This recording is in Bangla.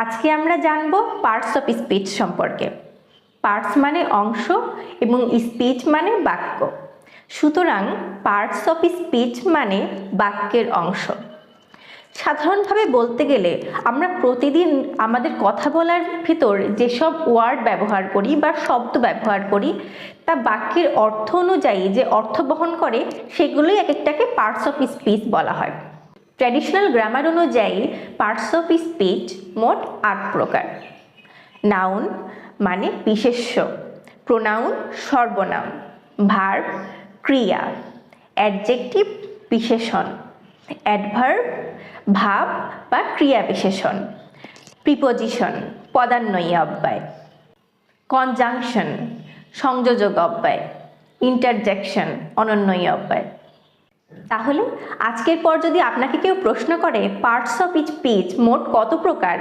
আজকে আমরা জানব পার্টস অফ স্পিচ সম্পর্কে। পার্টস মানে অংশ এবং স্পিচ মানে বাক্য। সুতরাং পার্টস অফ স্পিচ মানে বাক্যের অংশ। সাধারণভাবে বলতে গেলে আমরা প্রতিদিন আমাদের কথা বলার ভিতর যেসব ওয়ার্ড ব্যবহার করি বা শব্দ ব্যবহার করি তা বাক্যের অর্থ অনুযায়ী যে অর্থ বহন করে সেগুলোই এক একটাকে পার্টস অফ স্পিচ বলা হয়। ট্র্যাডিশনাল গ্রামার অনুযায়ী পার্টস অফ স্পিচ মোট ৮ প্রকার। নাউন মানে বিশেষ্য, প্রোনাউন সর্বনাম, ভার্ব ক্রিয়া, অ্যাডজেক্টিভ বিশেষণ, অ্যাডভার্ব ভাব বা ক্রিয়া বিশেষণ, প্রিপোজিশন পদান্বয়ী অব্যয়, কনজাংশন সংযোজক অব্যয়, ইন্টারজেকশন অনন্বয়ী অব্যয়। তাহলে আজকের পর যদি আপনাকে কেউ প্রশ্ন করে পার্টস অফ স্পিচ মোট কত প্রকার,